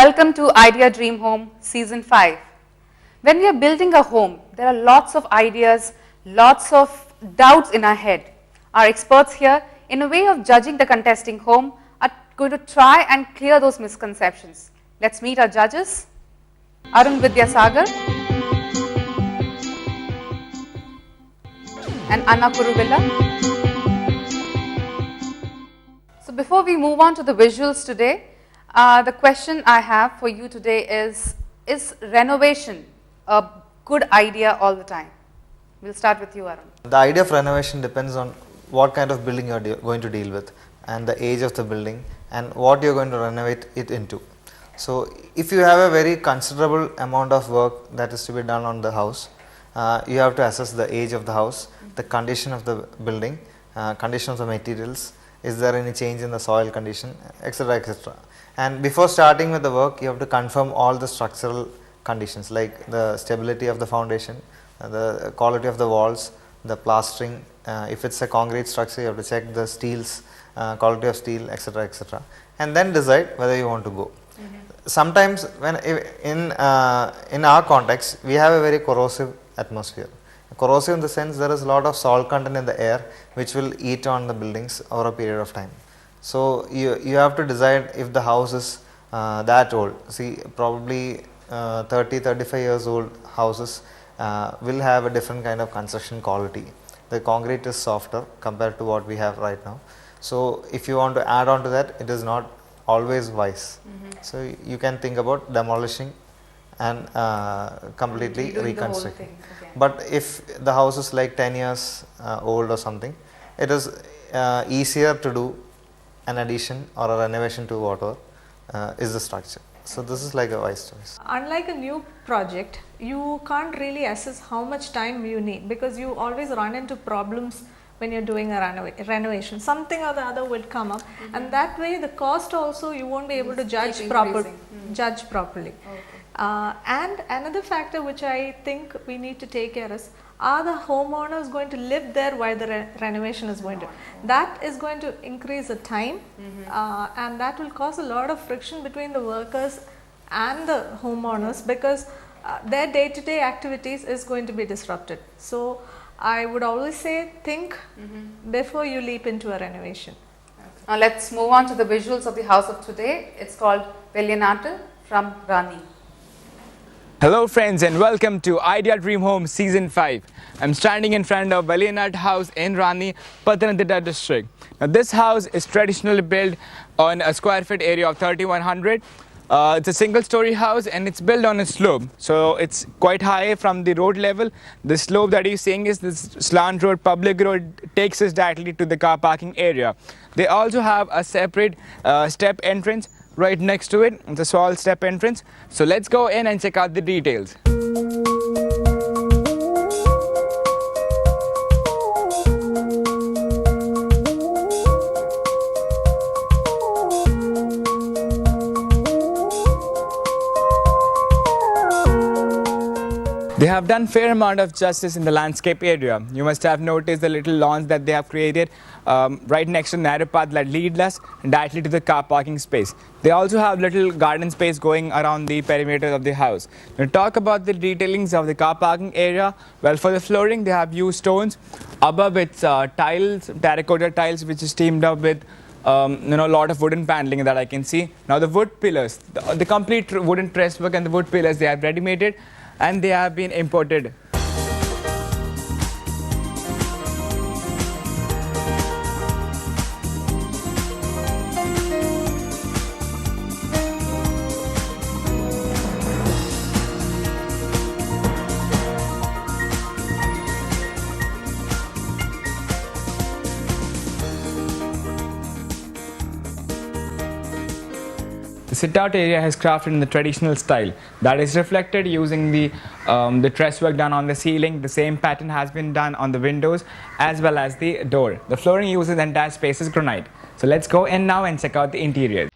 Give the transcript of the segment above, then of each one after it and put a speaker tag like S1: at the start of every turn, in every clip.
S1: Welcome to Idea Dream Home Season 5. When we are building a home, there are lots of ideas, lots of doubts in our head. Our experts here, in a way of judging the contesting home, are going to try and clear those misconceptions. Let's meet our judges. Arun Vidyasagar and Anna Kuruvilla. So before we move on to the visuals today, the question I have for you today is renovation a good idea all the time? We'll start with you, Arun.
S2: The idea of renovation depends on what kind of building you are going to deal with and the age of the building and what you are going to renovate it into. So, if you have a very considerable amount of work that is to be done on the house, you have to assess the age of the house, the condition of the building, condition of the materials, is there any change in the soil condition, etc., etc. And before starting with the work, you have to confirm all the structural conditions like the stability of the foundation, the quality of the walls, the plastering. If it's a concrete structure, you have to check the steels, quality of steel, etc., etc., and then decide whether you want to go. Sometimes, when in our context, we have a very corrosive atmosphere. Corrosive in the sense there is a lot of salt content in the air which will eat on the buildings over a period of time. So, you have to decide if the house is that old. See, probably 30-35 years old houses will have a different kind of construction quality. The concrete is softer compared to what we have right now. So, if you want to add on to that, it is not always wise. So, you can think about demolishing and completely reconstructing. But if the house is like 10 years old or something, it is easier to do an addition or a renovation to whatever is the structure. So, this is like a wise choice.
S3: Unlike a new project, you can't really assess how much time you need because you always run into problems when you're doing a renovation. Something or the other will come up, and that way the cost also you won't be able to judge properly. Okay. And another factor which I think we need to take care is, are the homeowners going to live there while the renovation is going to? That is going to increase the time and that will cause a lot of friction between the workers and the homeowners because their day-to-day activities is going to be disrupted. So, I would always say think before you leap into a renovation.
S1: Now, let's move on to the visuals of the house of today. It's called Valiyanattu from Ranni.
S4: Hello friends and welcome to Idea Dream Home Season 5. I'm standing in front of Valiyanattu house in Ranni, Pathanamthitta district. Now this house is traditionally built on a square feet area of 3100. It's a single story house and it's built on a slope. So it's quite high from the road level. The slope that you're seeing is this slant road, public road takes us directly to the car parking area. They also have a separate step entrance right next to it. It's a small step entrance. So let's go in and check out the details. They have done fair amount of justice in the landscape area. You must have noticed the little lawns that they have created right next to the narrow path that leads us directly to the car parking space. They also have little garden space going around the perimeter of the house. Now talk about the detailings of the car parking area. Well, for the flooring they have used stones. Above it's tiles, terracotta tiles which is teamed up with a lot of wooden paneling that I can see. Now the wood pillars, the complete wooden truss work and the wood pillars they have ready-made it and they have been imported. The sit-out area is crafted in the traditional style that is reflected using the truss work done on the ceiling. The same pattern has been done on the windows as well as the door. The flooring uses the entire space is granite. So let's go in now and check out the interior.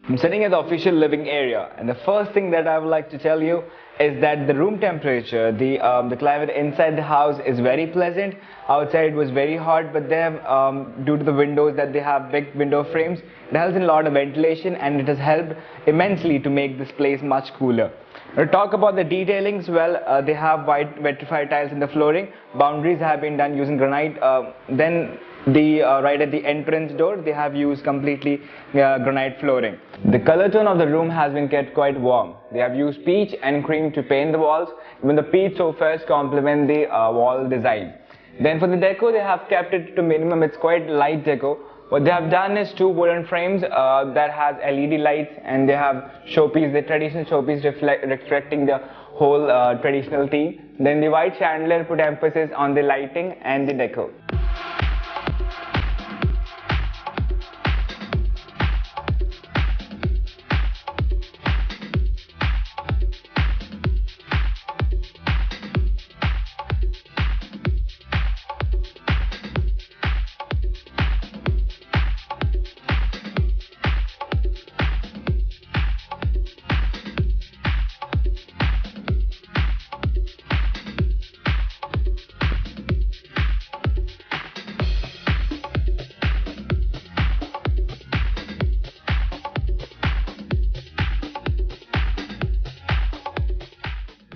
S4: I'm sitting at the official living area, and the first thing that I would like to tell you is that the room temperature, the climate inside the house is very pleasant. Outside it was very hot, but they have, due to the windows that they have big window frames, it helps in a lot of ventilation, and it has helped immensely to make this place much cooler. Now, to talk about the detailings, well, they have white vitrified tiles in the flooring. Boundaries have been done using granite. Then right at the entrance door, they have used completely granite flooring. The color tone of the room has been kept quite warm. They have used peach and cream to paint the walls. Even the peach sofas complement the wall design. Then for the deco, they have kept it to minimum. It's quite light deco. What they have done is two wooden frames that has LED lights, and they have showpiece, the traditional showpiece reflecting the whole traditional theme. Then the white chandelier put emphasis on the lighting and the deco.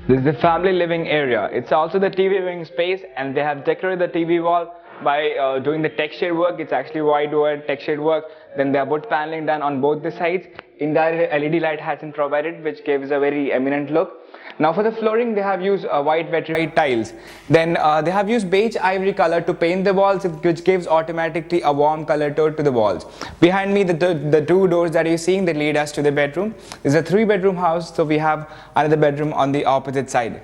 S4: This is the family living area. It's also the TV viewing space, and they have decorated the TV wall by doing the textured work. It's actually wide textured work. Then they have wood paneling done on both the sides. Indirect LED light has been provided, which gives a very eminent look. Now for the flooring, they have used white vitrified tiles. Then they have used beige ivory color to paint the walls, which gives automatically a warm color tone to the walls. Behind me, the two doors that you're seeing, they lead us to the bedroom. This is a 3-bedroom house, so we have another bedroom on the opposite side.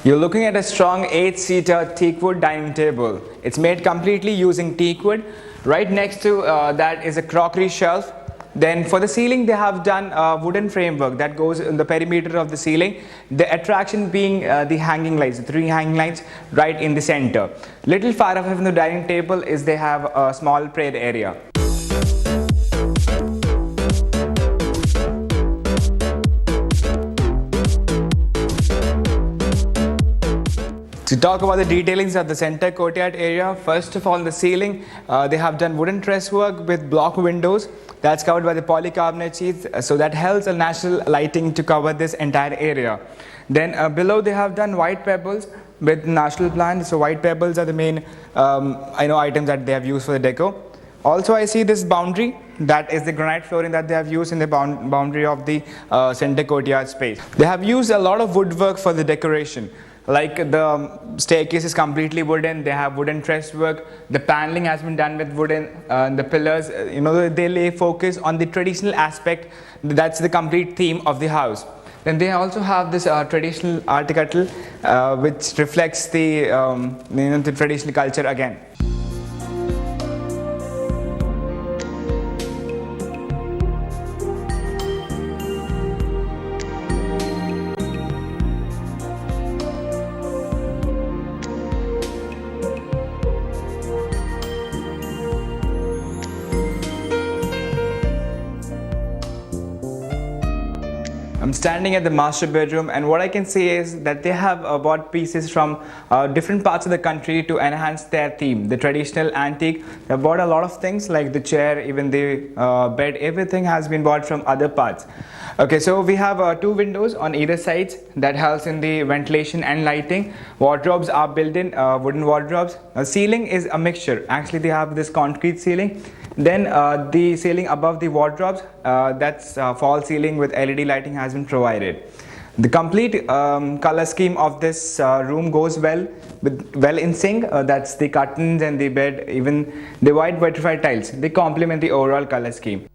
S4: You're looking at a strong 8-seater teakwood dining table. It's made completely using teakwood. Right next to that is a crockery shelf. Then for the ceiling, they have done a wooden framework that goes in the perimeter of the ceiling. The attraction being the hanging lights, the 3 hanging lights right in the center. Little far away from the dining table is they have a small prayer area. To talk about the detailings of the center courtyard area, first of all, the ceiling, they have done wooden truss work with block windows that's covered by the polycarbonate sheets, so that helps a natural lighting to cover this entire area. Then below they have done white pebbles with national plants. So white pebbles are the main items that they have used for the deco. Also, I see this boundary, that is the granite flooring that they have used in the boundary of the center courtyard space. They have used a lot of woodwork for the decoration. Like the staircase is completely wooden, they have wooden truss work, the paneling has been done with wooden, the pillars, they lay focus on the traditional aspect. That's the complete theme of the house. Then they also have this traditional article which reflects the traditional culture again. I'm standing at the master bedroom, and what I can say is that they have bought pieces from different parts of the country to enhance their theme, the traditional antique. They have bought a lot of things like the chair, even the bed, everything has been bought from other parts. Okay, so we have 2 windows on either sides that helps in the ventilation and lighting. Wardrobes are built in, wooden wardrobes. Ceiling is a mixture. Actually, they have this concrete ceiling. Then the ceiling above the wardrobes, that's fall ceiling with LED lighting has been provided. The complete color scheme of this room goes well in sync. That's the curtains and the bed, even the white vitrified tiles. They complement the overall color scheme.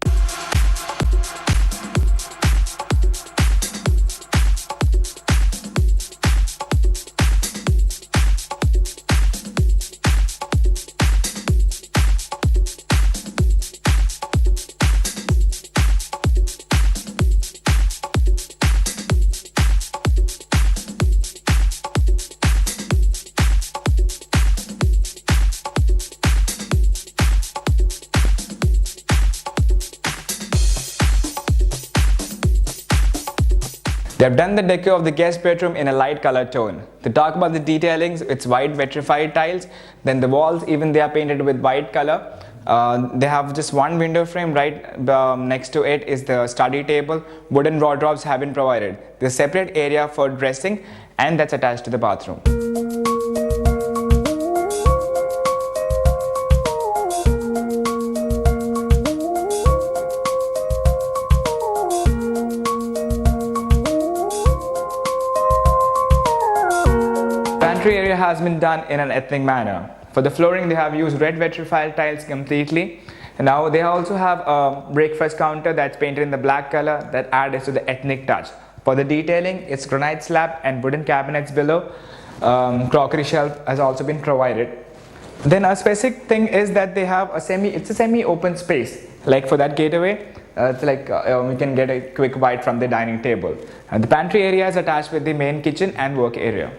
S4: They have done the decor of the guest bedroom in a light color tone. To talk about the detailings, it's white vitrified tiles. Then the walls, even they are painted with white color. They have just one window frame. Right next to it is the study table. Wooden wardrobes have been provided. There's a separate area for dressing, and that's attached to the bathroom. Pantry area has been done in an ethnic manner. For the flooring, they have used red vitrified tiles completely. And now they also have a breakfast counter that's painted in the black color that adds to the ethnic touch. For the detailing, it's granite slab and wooden cabinets below. Crockery shelf has also been provided. Then a specific thing is that they have it's a semi-open space. Like for that gateway, it's like we can get a quick bite from the dining table. And the pantry area is attached with the main kitchen and work area.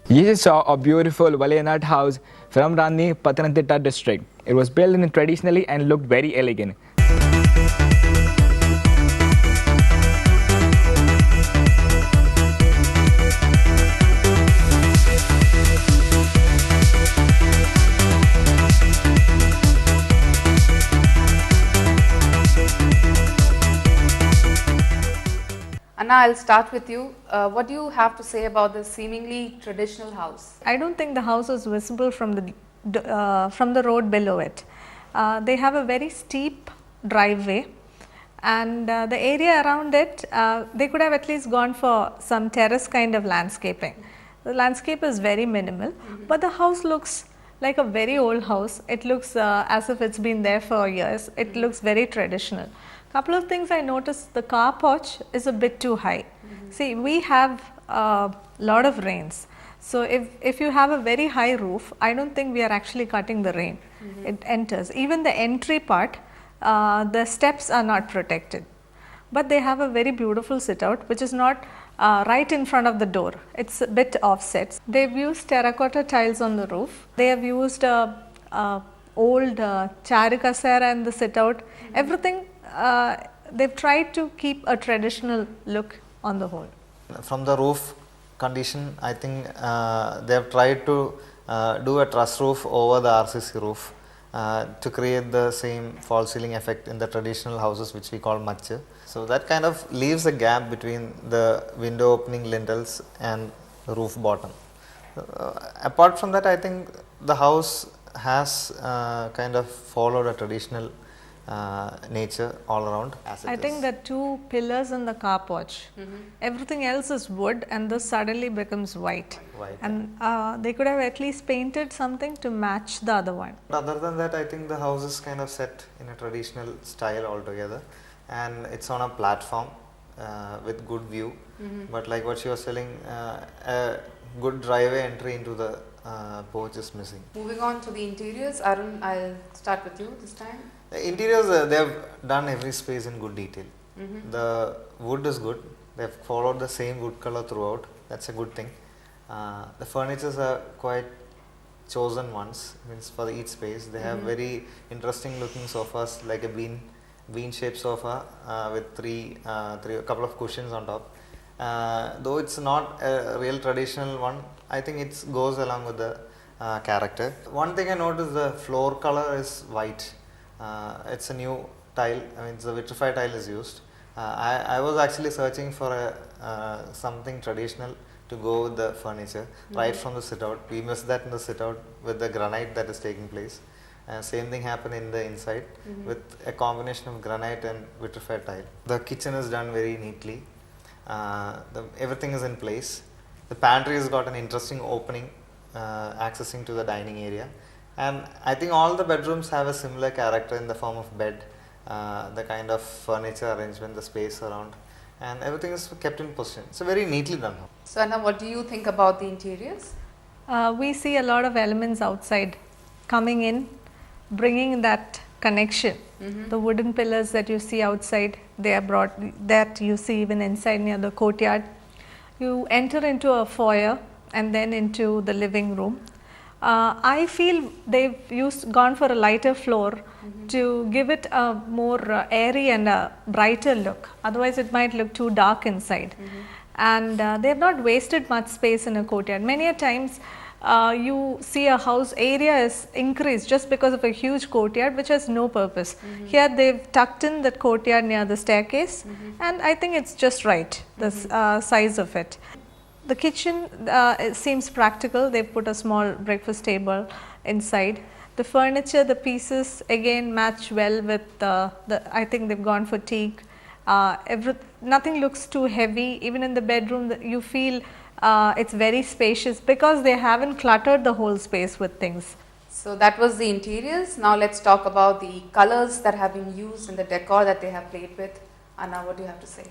S4: You just saw a beautiful Valiyanattu house from Ranni, Pathanamthitta district. It was built in traditionally and looked very elegant.
S1: Anna, I'll start with you. What do you have to say about this seemingly traditional house?
S3: I don't think the house is visible from the road below it. They have a very steep driveway, and the area around it, they could have at least gone for some terrace kind of landscaping. The landscape is very minimal, but the house looks like a very old house. It looks as if it's been there for years. It looks very traditional. Couple of things I noticed: the car porch is a bit too high. See, we have a lot of rains. So if you have a very high roof, I don't think we are actually cutting the rain. It enters. Even the entry part, the steps are not protected. But they have a very beautiful sit out, which is not right in front of the door. It's a bit offset. They've used terracotta tiles on the roof. They have used old charikasera in the sit out. Everything, they've tried to keep a traditional look on the whole.
S2: From the roof condition, I think they have tried to do a truss roof over the RCC roof to create the same false ceiling effect in the traditional houses, which we call matcha. So that kind of leaves a gap between the window opening lintels and the roof bottom. Apart from that, I think the house has kind of followed a traditional nature all around.
S3: I think the two pillars in the car porch, everything else is wood, and this suddenly becomes white. And they could have at least painted something to match the other one.
S2: Other than that, I think the house is kind of set in a traditional style altogether, and it's on a platform with good view. But like what she was telling, a good driveway entry into the porch is missing.
S1: Moving on to the interiors, Arun, I'll start with you this time.
S2: The interiors, they have done every space in good detail. The wood is good. They have followed the same wood color throughout. That's a good thing. The furnitures are quite chosen ones. Means for each space, they have very interesting looking sofas, like a bean shaped sofa with a couple of cushions on top. Though it's not a real traditional one, I think it goes along with the character. One thing I noticed, the floor color is white. It's a new tile. I mean, the vitrified tile is used. I was actually searching for something traditional to go with the furniture right from the sit out. We missed that in the sit out with the granite that is taking place. Same thing happened in the inside with a combination of granite and vitrified tile. The kitchen is done very neatly. Everything is in place. The pantry has got an interesting opening accessing to the dining area. And I think all the bedrooms have a similar character in the form of bed, the kind of furniture arrangement, the space around, and everything is kept in position. It's very neatly done.
S1: So Anna, what do you think about the interiors?
S3: We see a lot of elements outside coming in, bringing that connection. The wooden pillars that you see outside, they are brought, that you see even inside near the courtyard. You enter into a foyer and then into the living room. I feel they've gone for a lighter floor to give it a more airy and a brighter look. Otherwise, it might look too dark inside. And they have not wasted much space in a courtyard. Many a times you see a house area is increased just because of a huge courtyard which has no purpose. Here they've tucked in that courtyard near the staircase, and I think it's just right, the size of it. The kitchen it seems practical. They've put a small breakfast table inside. The furniture, the pieces again match well with I think they've gone for teak. Nothing looks too heavy. Even in the bedroom you feel it's very spacious because they haven't cluttered the whole space with things.
S1: So that was the interiors. Now let's talk about the colors that have been used and the decor that they have played with. Anna, what do you have to say?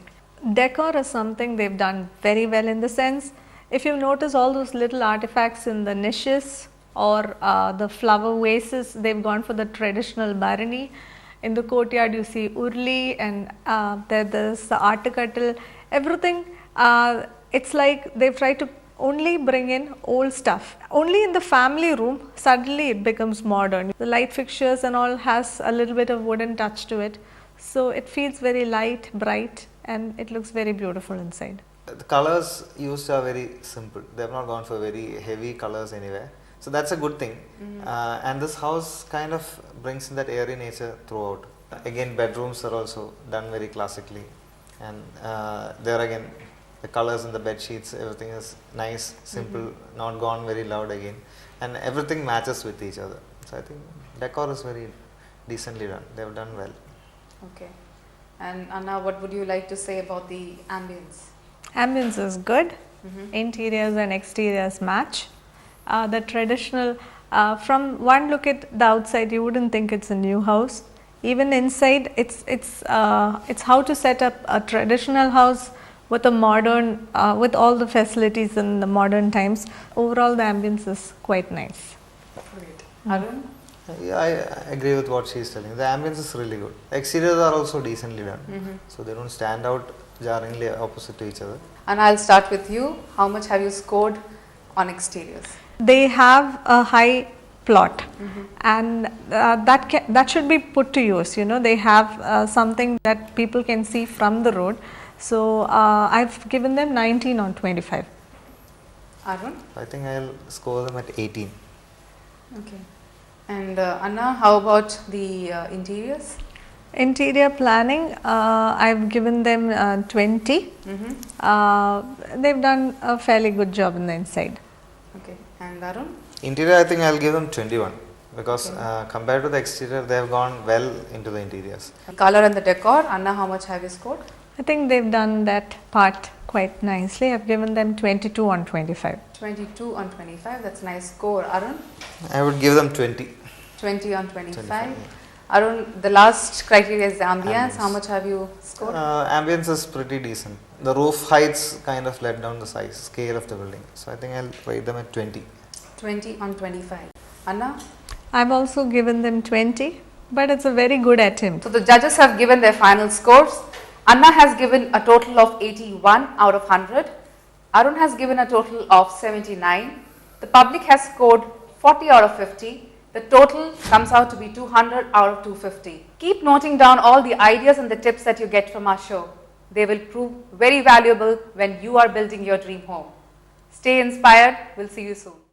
S3: Decor is something they've done very well, in the sense, if you notice all those little artifacts in the niches or the flower vases, they've gone for the traditional barani. In the courtyard you see urli, and there's the articatl, everything. It's like they've tried to only bring in old stuff. Only in the family room suddenly it becomes modern. The light fixtures and all has a little bit of wooden touch to it, so it feels very light, bright, and it looks very beautiful inside.
S2: The colors used are very simple. They have not gone for very heavy colors anywhere. So that's a good thing. And this house kind of brings in that airy nature throughout. Again, bedrooms are also done very classically. And there again, the colors in the bed sheets, everything is nice, simple, not gone very loud again. And everything matches with each other. So I think decor is very decently done. They have done well.
S1: Okay. And Anna, what would you like to say about the ambience?
S3: Ambience is good. Interiors and exteriors match. The traditional, from one look at the outside, you wouldn't think it's a new house. Even inside, it's how to set up a traditional house with a modern, with all the facilities in the modern times. Overall, the ambience is quite nice.
S1: Great. Arun?
S2: Yeah, I agree with what she is telling. The ambience is really good. Exteriors are also decently done. So they don't stand out jarringly opposite to each other.
S1: And I'll start with you. How much have you scored on exteriors?
S3: They have a high plot, and that should be put to use. You know, they have something that people can see from the road. So I've given them 19 on 25.
S1: Arun?
S2: I think I'll score them at 18.
S1: Okay. And Anna, how about the interiors?
S3: Interior planning, I've given them 20. They've done a fairly good job in the inside.
S1: Okay. And Arun?
S2: Interior, I think I'll give them 21 because compared to the exterior, they have gone well into the interiors.
S1: Color and the decor, Anna, how much have you scored?
S3: I think they've done that part quite nicely. I've given them 22 on 25.
S1: 22 on 25, that's a nice score. Arun?
S2: I would give them 20.
S1: 20 on 25.
S2: 25, yeah.
S1: Arun, the last criteria is the ambience. How much have you scored?
S2: Ambience is pretty decent. The roof heights kind of let down the scale of the building. So I think I'll rate them at 20.
S1: 20 on 25. Anna?
S3: I've also given them 20, but it's a very good attempt.
S1: So the judges have given their final scores. Anna has given a total of 81 out of 100. Arun has given a total of 79. The public has scored 40 out of 50. The total comes out to be 200 out of 250. Keep noting down all the ideas and the tips that you get from our show. They will prove very valuable when you are building your dream home. Stay inspired. We'll see you soon.